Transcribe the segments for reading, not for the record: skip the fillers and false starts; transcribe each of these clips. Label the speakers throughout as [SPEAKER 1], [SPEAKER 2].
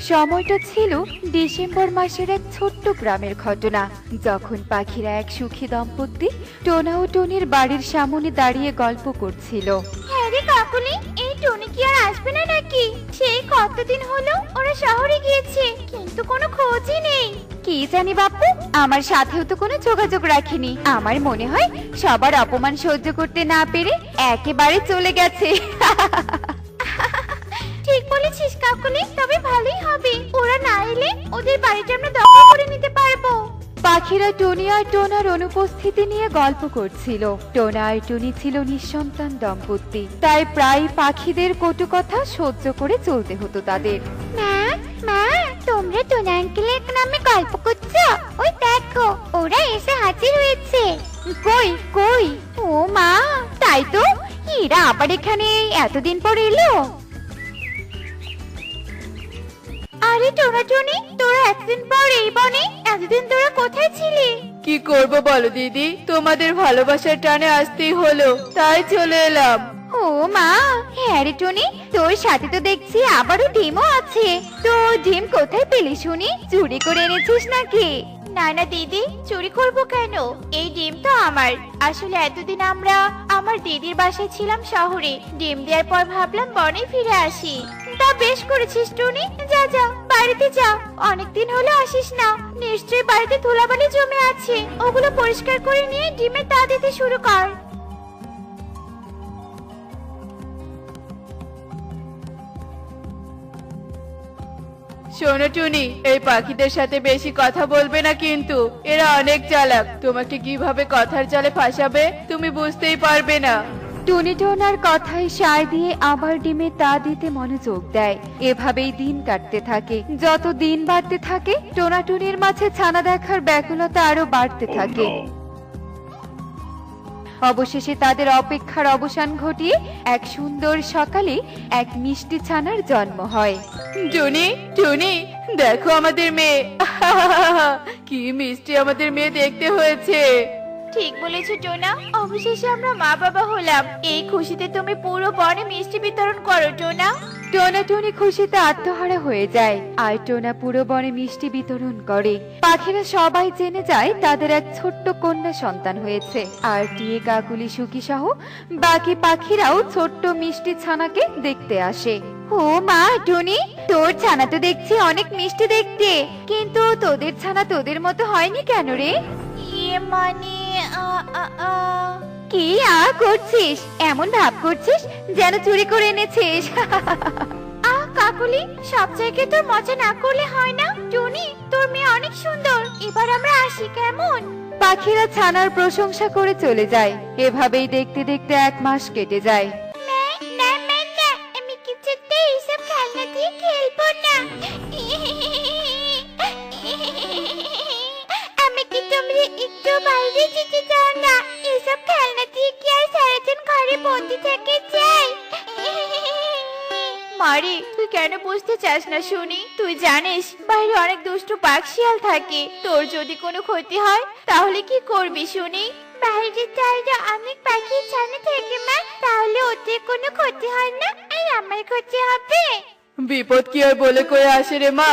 [SPEAKER 1] সময়টা ছিল ডিসেম্বর মাসের এক ছোট্ট গ্রামের ঘটনা, যখন পাখিরা এক সুখী দম্পতি টোনা ও টনির বাড়ির সামনে দাঁড়িয়ে গল্প করছিল।
[SPEAKER 2] হ্যাঁ রে কাকুলি, এই টনি কি আর আসবে না নাকি? সেই কতদিন হলো ওরা শহরে গিয়েছে, কিন্তু কোনো খোঁজই নেই।
[SPEAKER 1] কি জানি বাপু, আমার সাথেও তো কোনো যোগাযোগ রাখেনি। আমার মনে হয় সবার অপমান সহ্য করতে না পেরে একেবারে চলে গেছে।
[SPEAKER 2] ঠিক বলেছিস কাকুলি, তবে ভালোই হবে। ওরা না এলে ওদের বাড়িটা আমরা দখল করে নিতে পারবো।
[SPEAKER 1] পাখিরা টনি আর টোনার অনুপস্থিতি নিয়ে গল্প করছিল। টোনা আর টনি ছিল নিঃসন্তান দম্পতি, তাই প্রায় পাখিদের কটু কথা সহ্য করে চলতে হতো তাদের।
[SPEAKER 2] মা মা, তোমরা টোনা আঙ্কেলের নামে গল্প করছো? ওই দেখো, ওরা এসে হাজির হয়েছে।
[SPEAKER 1] কই কই? ও মা, তাই তো, এরা আবার এখানে এতদিন পর এলো।
[SPEAKER 2] আরে টোনা টনি, তোরা এতদিন পর এই বনে, এতদিন তোরা কোথায় ছিলি?
[SPEAKER 3] কি করব বলো দিদি, তোমাদের ভালোবাসার টানে আসতেই হলো, তাই চলে এলাম।
[SPEAKER 1] ও মা, হ্যাঁ রে টনি, তোর সাথে তো দেখছি আবারও ডিমও আছে। তো ডিম কোথায় পেলি শুনি? চুরি করে এনেছিস নাকি?
[SPEAKER 2] না না দিদি, চুরি করব কেন? এই ডিম তো আমার। আসলে এতদিন আমরা আমার দিদির বাসায় ছিলাম শহরে। ডিম দেওয়ার পর ভাবলাম বনে ফিরে আসি। তা বেশ করেছিস টনি, যা যা বাড়িতে যা। অনেকদিন হলো আসিস না, নিশ্চয়ই বাড়িতে ধুলাবালি জমে আছে। ওগুলো পরিষ্কার করে নিয়ে ডিমে তা দিতে শুরু কর।
[SPEAKER 3] শোনো টুনি, এই পাখিদের সাথে বেশি কথা বলবে না কিন্তু, এরা অনেক চালাক। তোমাকে কিভাবে কথার জালে ফাঁসাবে তুমি বুঝতেই পারবে না।
[SPEAKER 1] টুনি টোনার কথায় সায় দিয়ে আবার ডিমে তা দিতে মনোযোগ দেয়। এভাবেই দিন কাটতে থাকে। যত দিন বাড়তে থাকে, টোনা টুনির মাঝে ছানা দেখার ব্যাকুলতা আরো বাড়তে থাকে। অবশেষে তাদের অপেক্ষার অবসান ঘটিয়ে এক সুন্দর সকালে এক মিষ্টি ছানার জন্ম হয়।
[SPEAKER 3] টুনি টুনি, দেখো আমাদের মেয়ে। কি মিষ্টি আমাদের মেয়ে দেখতে হয়েছে।
[SPEAKER 2] ঠিক বলেছো টোনা, অবশেষে আমরা মা বাবা হলাম। এই খুশিতে তুমি পুরো বনে মিষ্টি বিতরণ করো টোনা।
[SPEAKER 1] টোনা টুনি খুশিতে আত্মহারা হয়ে যায়, আর টোনা পুরো বনে মিষ্টি বিতরণ করে। পাখিরা সবাই জেনে যায় তাদের এক ছোট্ট কন্যা সন্তান হয়েছে। আর টিয়ে কাকুলি সুখী সহ বাকি পাখিরাও ছোট্ট মিষ্টি ছানাকে দেখতে আসে। ও মা টুনি, তোর ছানা তো দেখছি অনেক মিষ্টি দেখতে, কিন্তু তোদের ছানা তোদের মতো হয়নি কেন রে?
[SPEAKER 2] ইয়ে মানে
[SPEAKER 1] কি করছিস? এমন ভাব করছিস যেন চুরি করে এনেছিস।
[SPEAKER 2] কাকুলি, সব জায়গায় তোর মজা না করলে হয় না। টুনি, তোর মেয়ে অনেক সুন্দর। এবার আমরা আসি কেমন?
[SPEAKER 1] পাখিরা ছানার প্রশংসা করে চলে যায়। এভাবেই দেখতে দেখতে 1 মাস কেটে যায়।
[SPEAKER 2] না না না, আমি কিছুতেই এইসব খেলনা দিয়ে খেলবো না। আমাকে তোমরা একটু বাইরে যেতে দাও না। এসব খেলনা দিয়ে কি আর সারাদিন ঘরে বন্দি থেকে যাই? মারি, তুই কেন বুঝতে চাস না শুনি? তুই জানিস বাইরে অনেক দুষ্টু বাঘ শিয়াল থাকে। তোর যদি কোনো ক্ষতি হয় তাহলে কি করবি শুনি? বাইরে চাইলে অনেক পাখি ছানা থাকে মা, তাহলে ওদের কোনো ক্ষতি হয় না, আর আমার ক্ষতি হবে?
[SPEAKER 3] বিপদ কি আর বলে কয়ে আসে রে মা।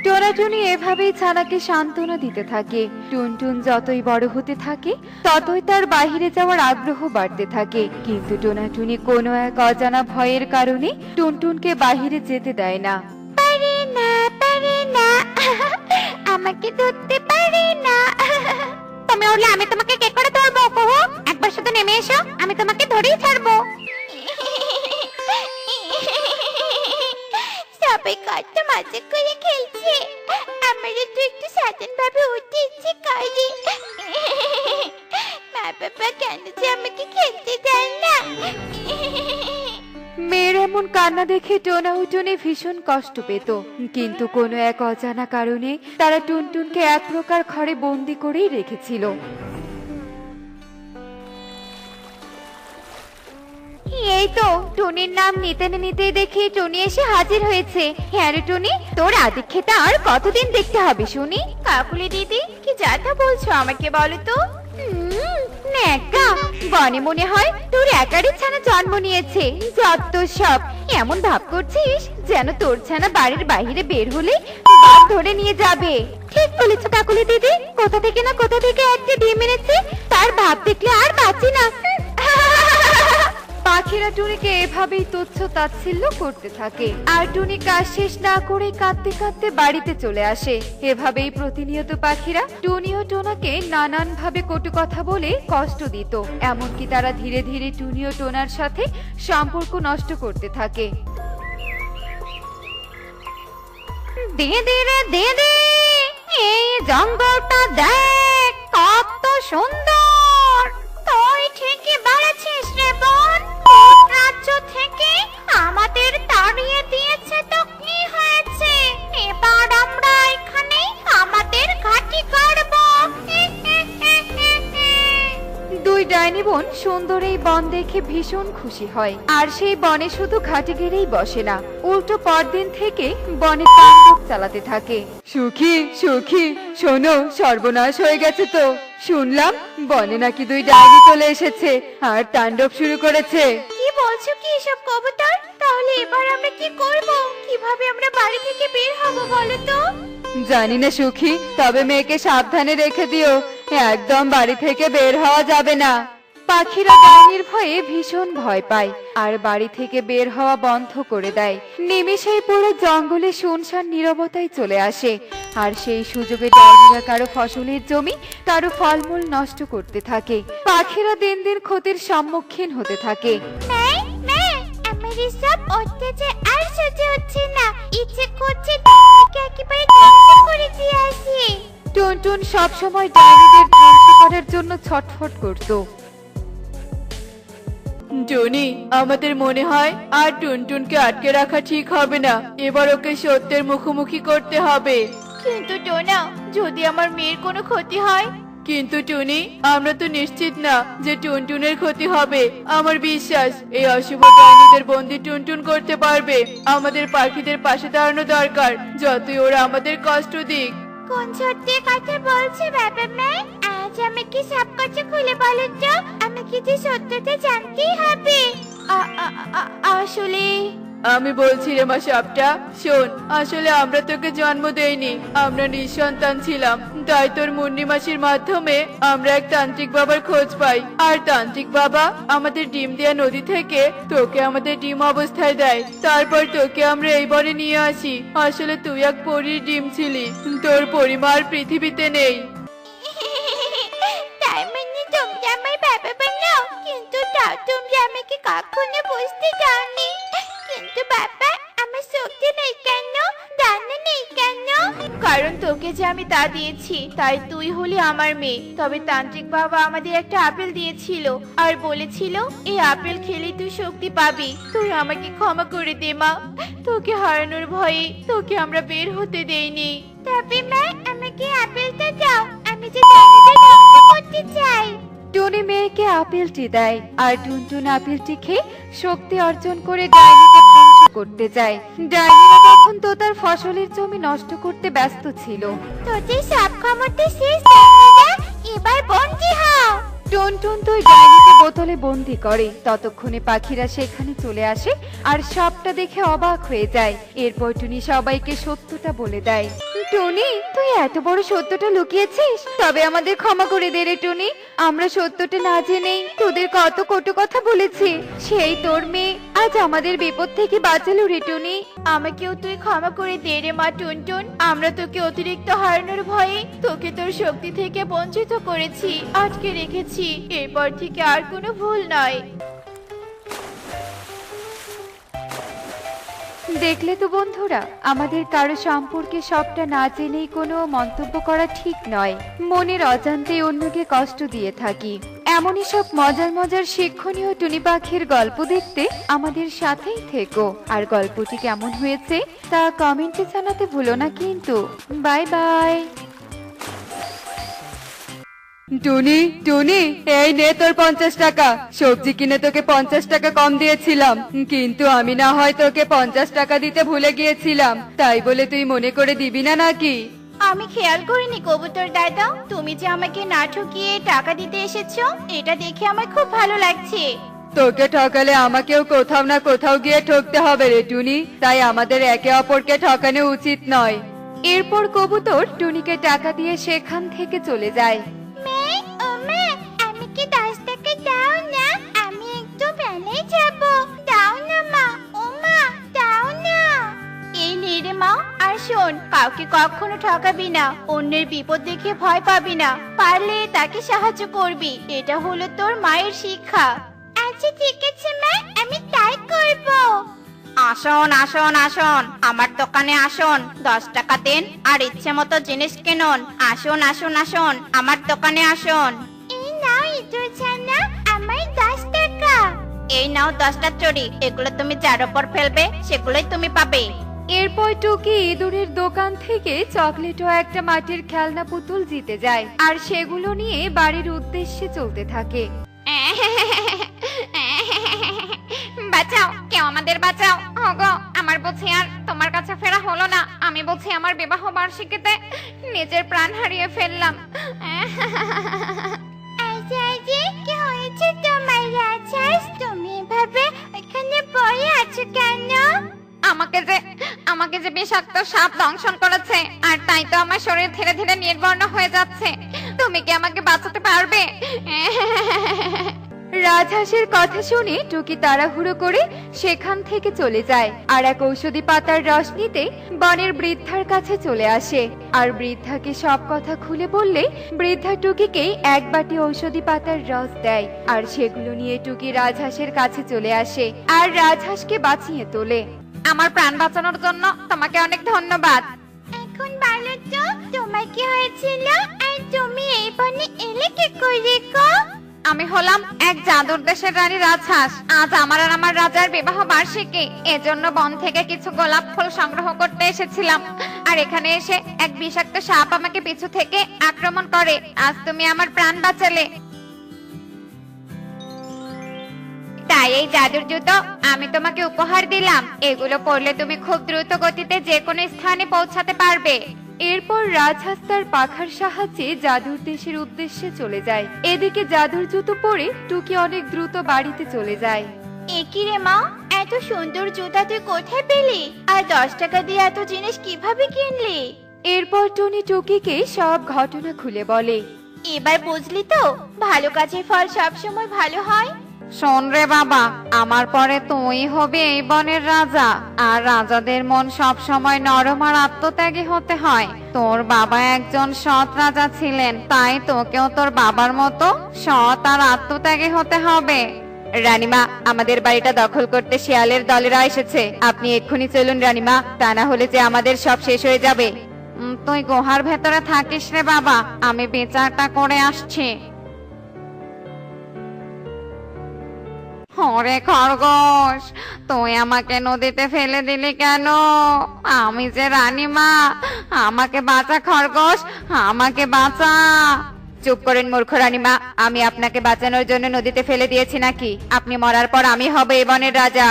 [SPEAKER 1] টোনা টুনি এভাবেই ছানাকে সান্ত্বনা দিতে থাকে। টুনটুন যতই বড় হতে থাকে, ততই তার বাইরে যাওয়ার আগ্রহ বাড়তে থাকে। কিন্তু টোনা টুনি কোনো এক অজানা ভয়ের কারণে টুনটুনকে বাইরে যেতে দেয় না।
[SPEAKER 2] পারে না, পারে না, আমাকে ধরতে পারে না। তুমি উঠলে আমি তোমাকে কে করে ধরবো? কুহু, একবার শুধু নেমে এসো, আমি তোমাকে ধরেই ছাড়বো। সবাই কত মজা করে খেলছে, আমারও তো একটু স্বাধীন ভাবে উঠতে ইচ্ছে করে। মা বাবা কেন যে আমাকে খেলতে দেয় না?
[SPEAKER 1] মেয়ের এমন কান্না দেখে টোনা ও টুনি ভীষণ কষ্ট পেত। কিন্তু কোনো এক অজানা কারণে তারা টুনটুনকে এক প্রকার ঘরে বন্দি করেই রেখেছিল। এই তো টুনির নাম নিতে নিতেই দেখি টুনি এসে হাজির হয়েছে। হ্যাঁ রে টুনি, তোর আদিক্ষেতা আর কতদিন দেখতে হবে শুনি?
[SPEAKER 2] কাকুলি দিদি, কি যাতা বলছো আমাকে বলো তো?
[SPEAKER 1] ন্যাকা, বনে মনে হয় তোর একারই ছানা জন্ম নিয়েছে। যত সব এমন ভাব করছিস যেন তোর ছানা বাড়ির বাইরে বের হলে বাপ ধরে নিয়ে যাবে। ঠিক বলেছো কাকুলি দিদি, কোথা থেকে না কোথা থেকে একটা ডিম এনেছে, তার ভাব দেখলে আর বাঁচি না। পাখিরা টুনিকে এভাবেই তুচ্ছ তাচ্ছিল্য করতে থাকে, আর টুনি কাজ শেষ না করে কাঁদতে কাঁদতে বাড়িতে চলে আসে। এভাবেই প্রতিনিয়ত পাখিরা টুনি ও টোনাকে নানান ভাবে কটু কথা বলে কষ্ট দিত, এমনকি তারা ধীরে ধীরে টুনি ও টোনার সাথে সম্পর্ক নষ্ট করতে থাকে। দিদি রে দিদি, এই জঙ্গলটা দেখ কত সুন্দর।
[SPEAKER 2] তুই ঠিকই বলেছিস রে বোন, কোন রাজ্য থেকে আমাদের তাড়িয়ে দিয়েছে তো কি হয়েছে, এবার আমরা এখানে আমাদের ঘাঁটি করব।
[SPEAKER 1] দুই ডাইনি বোন সুন্দর এই বন দেখে ভীষণ খুশি হয়, আর সেই বনে শুধু ঘাটে গেড়েই বসে না, উল্টো পরদিন থেকে বনে তাণ্ডব চালাতে থাকে। সুখী সুখী, শোনো, সর্বনাশ হয়ে গেছে তো। শুনলাম বনে নাকি দুই ডাইনি চলে এসেছে আর তাণ্ডব শুরু করেছে।
[SPEAKER 2] কি বলছো কি এসব কবুতর? তাহলে এবার আমরা কি করব? কিভাবে আমরা বাড়ি থেকে বের হব বলো তো?
[SPEAKER 1] জানি না সুখী, তবে মেয়েকে সাবধানে রেখে দিও, একদম বাড়ি থেকে বের হওয়া যাবে না। পাখিরা ডাইনির ভয়ে ভীষণ ভয় পায় আর বাড়ি থেকে বের হওয়া বন্ধ করে দেয়। নিমেষেই পুরো জঙ্গলে শুনশান নীরবতায় চলে আসে, আর সেই সুযোগে ডাইনিরা কারো ফসলের জমি, কারো ফলমূল নষ্ট করতে থাকে। পাখিরা দিন দিন ক্ষতির সম্মুখীন হতে থাকে।
[SPEAKER 2] আমার এসব অত্যাচার আর সহ্য হচ্ছে না, ইচ্ছে করছে ডাইনিকে একেবারে ধ্বংস করে দিয়ে আসি।
[SPEAKER 1] টুনটুন সবসময় ডাইনিদের ধ্বংস করার জন্য ছটফট করত।
[SPEAKER 3] টুনি, আমাদের মনে হয় আর টুনটুনকে আটকে রাখা ঠিক হবে না, এবার ওকে সত্যের মুখোমুখি করতে হবে।
[SPEAKER 2] কিন্তু টোনা, যদি আমার মেয়ের কোনো ক্ষতি হয়?
[SPEAKER 3] কিন্তু টুনি, আমরা তো নিশ্চিত না যে টুনটুনের ক্ষতি হবে। আমার বিশ্বাস এই অশুভ ডাইনিদের বন্দি টুনটুন করতে পারবে। আমাদের পাখিদের পাশে দাঁড়ানো দরকার, যতই ওরা আমাদের কষ্ট দিক।
[SPEAKER 2] কোন সত্যি কথা বলছে বাবা মা? আজ আমাকে সব কথা খুলে বলুন তো, আমাকে যে সত্যটা জানতেই হবে। আসলে
[SPEAKER 3] আমি বলছি রে মা সাপটা, শোন, আসলে আমরা তোকে জন্ম দেইনি, আমরা নিঃসন্তান ছিলাম। তাই তোর মুন্নি মাসির মাধ্যমে আমরা এক তান্ত্রিক বাবার খোঁজ পাই, আর তান্ত্রিক বাবা আমাদের ডিম দেয়া নদী থেকে তোকে আমাদের ডিম অবস্থায় দেয়। তারপর তোকে আমরা এই বনে নিয়ে আসি। আসলে তুই এক পরীর ডিম ছিলি, তোর পরিমা আর পৃথিবীতে নেই।
[SPEAKER 2] তার মানে তোমরা আমার বাবা বানাও, কিন্তু তাও তোমরা আমাকে কখনো বুঝতে দাওনি। কিন্তু বাবা, আমার শক্তি নেই কেন, ডানা নেই কেন? কারণ তোকে যে আমি তা দিয়েছি, তাই তুই হলি আমার মেয়ে। তবে তান্ত্রিক বাবা আমাদের একটা আপেল দিয়েছিল আর বলেছিল এই আপেল খেলে তুই শক্তি পাবি। তুই আমাকে ক্ষমা করে দে মা, তোকে হারানোর ভয়ে তোকে আমরা বের হতে দেইনি। তবে মা, আমাকে আপেলটা দাও, আমি যে ডাইনিদের ধ্বংস করতে চাই।
[SPEAKER 1] টুনি মেয়েকে আপেলটি দেয়, আর টুনটুন আপেলটি খেয়ে শক্তি অর্জন করে ডাইনিকে ধ্বংস করতে যায়। ডাইনিরা তখন তো তার ফসলের জমি নষ্ট করতে ব্যস্ত ছিল।
[SPEAKER 2] তোদের সব ক্ষমতা শেষ ডাইনিরা, এবার বন্দী হও।
[SPEAKER 1] টুনটুন তো ডাইনিকে বোতলে বন্দি করে। ততক্ষণে পাখিরা সেখানে চলে আসে আর সবটা দেখে অবাক হয়ে যায়। এরপর টুনি সবাইকে সত্যটা বলে দেয়। টুনি, তুই এত বড় সত্যটা লুকিয়েছিস? তবে আমাদের ক্ষমা করে দে রে টুনি, আমরা সত্যটা না জেনেই তোদের কত কটু কথা বলেছি। সেই তোর মেয়ে আজ আমাদের বিপদ থেকে বাঁচালো রে টুনি।
[SPEAKER 2] আমাকেও তুই ক্ষমা করে দে রে মা টুনটুন, আমরা তোকে অতিরিক্ত হারানোর ভয়ে তোকে তোর শক্তি থেকে বঞ্চিত করেছি, আটকে রেখেছি। এরপর থেকে আর কোনো ভুল নয়।
[SPEAKER 1] দেখলে তো বন্ধুরা, আমাদের কারো সম্পর্কে সবটা না জেনেই কোনো মন্তব্য করা ঠিক নয়। মনের অজান্তে অন্যকে কষ্ট দিয়ে থাকি। এমনই সব মজার মজার শিক্ষণীয় টুনি পাখির গল্প দেখতে আমাদের সাথেই থেকো। আর গল্পটি কেমন হয়েছে তা কমেন্টে জানাতে ভুলো না কিন্তু। Bye bye. টুনি, টুনি, এই নে তোর 50 টাকা। সবজি কিনে তোকে 50 টাকা কম দিয়েছিলাম, কিন্তু আমি না হয় তোকে 50 টাকা দিতে ভুলে গিয়েছিলাম, তাই বলে তুই মনে করে দিবি না নাকি?
[SPEAKER 2] আমি খেয়াল করিনি কবুতর দাদা, তুমি যে আমাকে না ঠকিয়ে টাকা দিতে এসেছো এটা দেখে আমার খুব ভালো লাগছে।
[SPEAKER 1] তোকে ঠকালে আমাকেও কোথাও না কোথাও গিয়ে ঠকতে হবে রে টুনি, তাই আমাদের একে অপরকে ঠকানো উচিত নয়। এরপর কবুতর টুনিকে টাকা দিয়ে সেখান থেকে চলে যায়।
[SPEAKER 2] আমাকে 10 টাকা দাও না, আমি একটু মেলায় যাব। দাও না মা, ও মা দাও না। এই নে রে মা, আর শোন, কাউকে কখনো ঠকাবি না, অন্যের বিপদ দেখে ভয় পাবি না, পারলে তাকে সাহায্য করবি, এটা হলো তোর মায়ের শিক্ষা। আচ্ছা ঠিক আছে মা, আমি তাই করব। আসুন আসুন আসুন, আমার দোকানে আসুন, 10 টাকা দিন আর ইচ্ছে মতো জিনিস কিনুন। আসুন আসুন আসুন, আমার দোকানে আসুন। এই নাও ইঁদুর ছানা, আমার 10 টাকা। এই নাও 10টা চড়ি, এগুলো তুমি যার উপর ফেলবে সেগুলোই তুমি পাবে।
[SPEAKER 1] এরপর টুকি ইঁদুরের দোকান থেকে চকলেট ও একটা মাটির খেলনা পুতুল জিতে যায়, আর সেগুলো নিয়ে বাড়ির উদ্দেশ্যে চলতে থাকে।
[SPEAKER 2] বাঁচাও, কেউ আমাদের বাঁচাও। ওগো, আমার বুঝি আর তোমার কাছে ফেরা হলো না। আমি বুঝি আমার বিবাহ বার্ষিকীতে নিজের প্রাণ হারিয়ে ফেললাম। কি হয়েছে তোমার রাজহাঁস? তুমি এভাবে এখানে পড়ে আছো কেন? আমাকে যে বিষাক্ত সাপ দংশন করেছে, আর তাই তো আমার শরীর ধীরে ধীরে নির্বর্ণ হয়ে যাচ্ছে। তুমি কি আমাকে বাঁচাতে পারবে?
[SPEAKER 1] রাজহাঁসের কথা শুনে টুকি তাড়াহুড়ো করে সেখান থেকে চলে যায়, আর এক ঔষধি পাতার রস নিতে বনের বৃদ্ধার কাছে চলে আসে। আর বৃদ্ধাকে সব কথা খুলে বললে বৃদ্ধা টুকিকে এক বাটি ঔষধি পাতার রস দেয়, আর সেগুলো নিয়ে টুকি রাজহাঁসের কাছে চলে আসে আর রাজহাঁসকে বাঁচিয়ে তোলে।
[SPEAKER 2] আমার প্রাণ বাঁচানোর জন্য তোমাকে অনেক ধন্যবাদ। এখন বলো তো, তোমার কি হয়েছিল আর তুমি এই বনে এলে কি করে গো? আমি হলাম এক জাদুর দেশের রানী রাজহাঁস। আজ আমার আর আমার রাজার বিবাহ বার্ষিকী, এজন্য বন থেকে কিছু গোলাপ ফুল সংগ্রহ করতে এসেছিলাম। আর এখানে এসে এক বিষাক্ত সাপ আমাকে পিছু থেকে আক্রমণ করে। আজ তুমি আমার প্রাণ বাঁচালে, তাই এই জাদুর জুতো আমি তোমাকে উপহার দিলাম। এগুলো পরলে তুমি খুব দ্রুত গতিতে যে কোনো স্থানে পৌঁছাতে পারবে।
[SPEAKER 1] এরপর রাজহাঁস তার পাখার সাহায্যে জাদুর দেশের উদ্দেশ্যে চলে যায়। এদিকে জাদুর জুতো পরে টুকি অনেক দ্রুত বাড়িতে চলে যায়।
[SPEAKER 2] একই রে মা, এত সুন্দর জুতা তুই কোথায় পেলি? আর 10 টাকা দিয়ে এত জিনিস কিভাবে কিনলি?
[SPEAKER 1] এরপর টুনি টুকিকে সব ঘটনা খুলে বলে।
[SPEAKER 2] এবার বুঝলি তো, ভালো কাজের ফল সবসময় ভালো হয়।
[SPEAKER 4] শোন রে বাবা, আমার পরে তুই হবি এই বনের রাজা, আর রাজাদের মন সব সময় নরম আর আত্মত্যাগী হতে হয়। তোর বাবা একজন সৎ রাজা ছিলেন, তাই তোকেও তোর বাবার মতো সৎ আর আত্মত্যাগী হতে হবে।
[SPEAKER 1] রানীমা, আমাদের বাড়িটা দখল করতে শিয়ালের দলেরা এসেছে, আপনি এক্ষুনি চলুন রানীমা, তা না হলে যে আমাদের সব শেষ হয়ে যাবে।
[SPEAKER 4] তুই গুহার ভেতরে থাকিস রে বাবা, আমি বিচারটা করে আসছি। ওরে খরগোশ, তুই আমাকে নদীতে ফেলে দিলি কেন? আমি যে রানীমা, আমাকে বাঁচা খরগোশ, আমাকে বাঁচা।
[SPEAKER 1] চুপ করেন মূর্খ রানীমা, আমি আপনাকে বাঁচানোর জন্য নদীতে ফেলে দিয়েছি নাকি? আপনি মরার পর আমি হব এই বনের রাজা।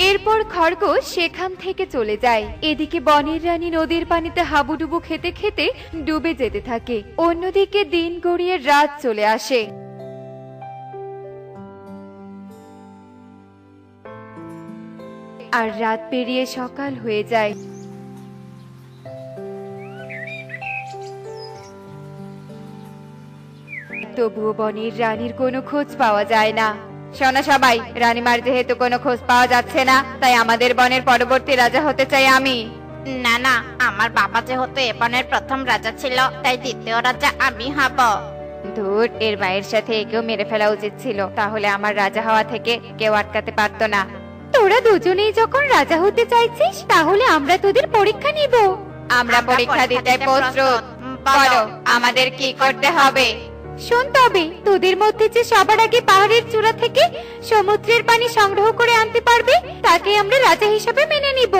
[SPEAKER 1] এরপর খরগোশ সেখান থেকে চলে যায়। এদিকে বনের রানী নদীর পানিতে হাবুডুবু খেতে খেতে ডুবে যেতে থাকে। অন্যদিকে দিন গড়িয়ে রাত চলে আসে। আর রাত পেরিয়ে সকাল হয়ে যায়। তবুও বনের রানীর কোনো খোঁজ পাওয়া যায় না। শোনো সবাই, রানীমার যেহেতু কোনো খোঁজ পাওয়া যাচ্ছে না, তাই আমাদের বনের পরবর্তী রাজা হতে চাই আমি।
[SPEAKER 2] না না, আমার বাবা যেহেতু এ বনের প্রথম রাজা ছিল, তাই দ্বিতীয় রাজা আমি হব।
[SPEAKER 1] ধুর, এর মায়ের সাথে একেও মেরে ফেলা উচিত ছিল, তাহলে আমার রাজা হওয়া থেকে কেউ আটকাতে পারতো না। তোরা দুজনেই যখন রাজা হতে চাইছিস, তাহলে আমরা তোদের পরীক্ষা নিব। আমরা পরীক্ষা দিতে প্রস্তুত। বলো, আমাদের কি করতে হবে? শোন তবে, তোদের মধ্যে যে সবার আগে পাহাড়ের চূড়া থেকে সমুদ্রের পানি সংগ্রহ করে আনতে পারবে, তাকে আমরা রাজা হিসেবে মেনে নিব।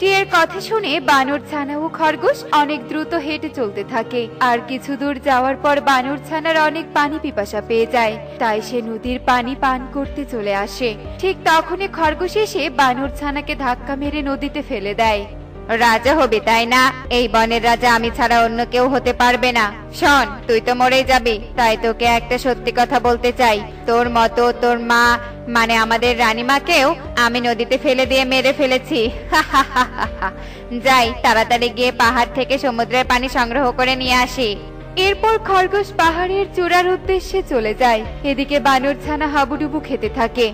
[SPEAKER 1] টিয়ের কথা শুনে বানর ছানা ও খরগোশ অনেক দ্রুত হেঁটে চলতে থাকে। আর কিছু দূর যাওয়ার পর বানর ছানার অনেক পানি পিপাসা পেয়ে যায়, তাই সে নদীর পানি পান করতে চলে আসে। ঠিক তখনই খরগোশ এসে বানর ছানাকে ধাক্কা মেরে নদীতে ফেলে দেয়।
[SPEAKER 4] রাজা হবি তাই না? এই বনের রাজা আমি ছাড়া অন্য কেউ হতে পারবে না। শোন, তুই তো মরেই যাবি, তাই তোকে একটা সত্যি কথা বলতে চাই। তোর মতো তোর মা মানে আমাদের রানীমাকেও আমি নদীতে ফেলে দিয়ে মেরে ফেলেছি। যাই তাড়াতাড়ি গিয়ে পাহাড় থেকে সমুদ্রের পানি সংগ্রহ করে নিয়ে আসি।
[SPEAKER 1] এরপর খরগোশ পাহাড়ের চূড়ার উদ্দেশ্যে চলে যায়। এদিকে বানর ছানা হাবুডুবু খেতে থাকে।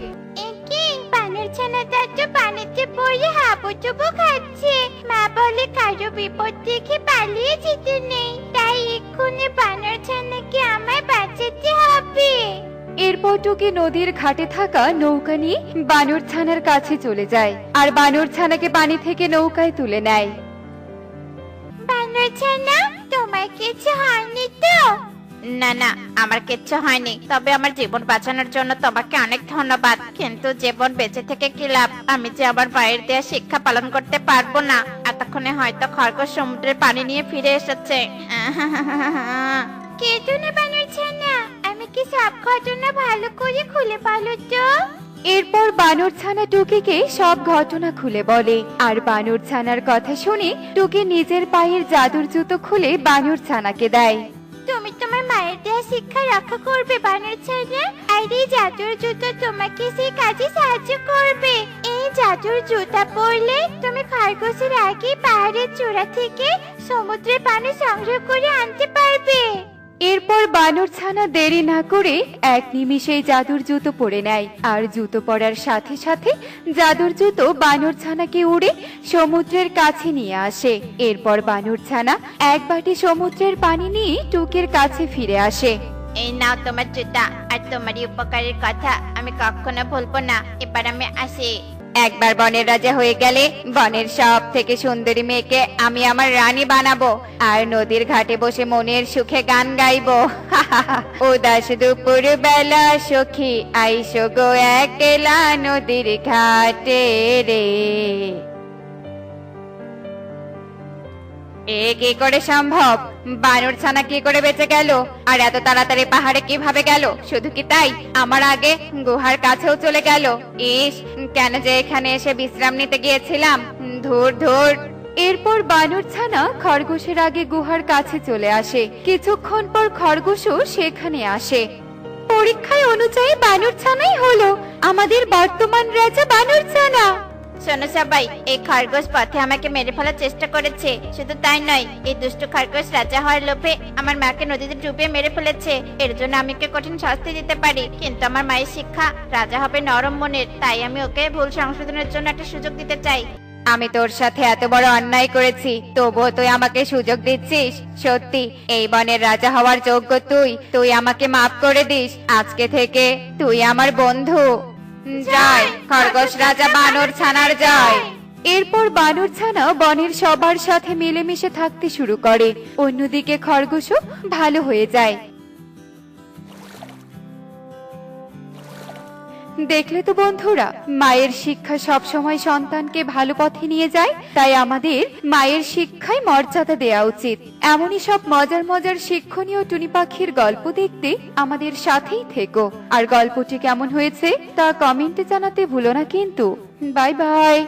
[SPEAKER 2] একে বানর ছানাটা তো পানিতে পড়ে হাবুডুবু খাচ্ছে। মা বলে কারো বিপদ দেখে পালিয়ে যেতে নেই, তাই এক্ষুনি বানর ছানাকে আমায় বাঁচাতে হবে।
[SPEAKER 1] এরপর টুকি নদীর ঘাটে থাকা নৌকা নিয়ে বানর ছানার কাছে চলে যায় আর বানর ছানাকে পানি থেকে নৌকায় তুলে নেয়।
[SPEAKER 2] বানর ছানা, তোমার কিছু হয়নি তো? না না, আমার কিচ্ছু হয়নি, তবে আমার জীবন বাঁচানোর জন্য তোমাকে অনেক ধন্যবাদ। কিন্তু জীবন বেঁচে থেকে কি লাভ? আমি যে আমার মায়ের দেয়া শিক্ষা পালন করতে পারবো না। এতক্ষণে হয়তো খরগোশ সমুদ্রের পানি নিয়ে ফিরে এসেছে। কেঁদো না বানর ছানা, আমি কি সব ঘটনা ভালো করে খুলে বলো তো?
[SPEAKER 1] এরপর বানর ছানা টুকিকে সব ঘটনা খুলে বলে আর বানর ছানার কথা শুনে টুকি নিজের পায়ের জাদুর জুতো খুলে বানর ছানাকে দেয়।
[SPEAKER 2] তুমি তোমার মায়ের দেয়া শিক্ষা রক্ষা করবে বানর ছানা, আর এই জাদুর জুতো তোমাকে সেই কাজে সাহায্য করবে। এই জাদুর জুতা পরলে তুমি খরগোশের আগে পাহাড়ের চূড়া থেকে সমুদ্রের পানি সংগ্রহ করে আনতে পারবে।
[SPEAKER 1] এরপর বানর ছানা দেরি না করে এক নিমিষেই জাদুর জুতো পরে নেয় আর জুতো পরার সাথে সাথে জাদুর জুতো বানর ছানাকে উড়ে সমুদ্রের কাছে নিয়ে আসে। এরপর বানর ছানা এক বাটি সমুদ্রের পানি নিয়ে টুকির কাছে ফিরে আসে।
[SPEAKER 2] এই নাও তোমার জুতা, আর তোমার এই উপকারের কথা আমি কখনো ভুলবো না। এবার আমি আসি।
[SPEAKER 4] একবার বনের রাজা হয়ে গেলে বনের সব থেকে সুন্দরী মেয়েকে আমি আমার রানী বানাবো আর নদীর ঘাটে বসে মনের সুখে গান গাইবো। উদাস দুপুর বেলা সখী আইসো গো একলা নদীর ঘাটে রে। এ কি করে সম্ভব? বানর ছানা কি করে বেঁচে গেল? আর এত তাড়াতাড়ি পাহাড়ে কিভাবে গেল? শুধু কি তাই, আমার আগে গুহার কাছেও চলে গেল। ইস, কেন যে এখানে এসে বিশ্রাম নিতে গিয়েছিলাম। ধুর ধুর।
[SPEAKER 1] এরপর বানর ছানা খরগোশের আগে গুহার কাছে চলে আসে। কিছুক্ষণ পর খরগোশও সেখানে আসে। পরীক্ষায় অনুযায়ী বানর ছানাই হলো আমাদের বর্তমান রাজা বানর ছানা।
[SPEAKER 2] শোনো সবাই, এই খরগোশ পথে আমাকে মেরে ফেলার চেষ্টা করেছে। শুধু তাই নয়, এই দুষ্টু খরগোশ রাজা হওয়ার লোভে আমার মাকে নদীতে ডুবিয়ে মেরে ফেলেছে। এর জন্য আমি ওকে কঠিন শাস্তি দিতে পারি, কিন্তু আমার মায়ের শিক্ষা রাজা হবে নরম মনের। তাই আমি ওকে ভুল সংশোধনের জন্য একটা সুযোগ দিতে চাই।
[SPEAKER 4] আমি তোর সাথে এত বড় অন্যায় করেছি, তবুও তুই আমাকে সুযোগ দিচ্ছিস? সত্যি এই বনের রাজা হওয়ার যোগ্য তুই আমাকে মাফ করে দিস। আজকে থেকে তুই আমার বন্ধু। জয় খরগোশ রাজা বানর ছানার জয়।
[SPEAKER 1] এরপর বানর ছানা বনের সবার সাথে মিলেমিশে থাকতে শুরু করে। অন্যদিকে খরগোশও ভালো হয়ে যায়। দেখলে তো বন্ধুরা, মায়ের শিক্ষা সব সময় সন্তানকে ভালো পথে নিয়ে যায়। তাই আমাদের মায়ের শিক্ষায় মর্যাদা দেওয়া উচিত। এমনই সব মজার মজার শিক্ষণীয় টুনি পাখির গল্প দেখতে আমাদের সাথেই থেকো। আর গল্পটি কেমন হয়েছে তা কমেন্টে জানাতে ভুলো না কিন্তু। Bye bye.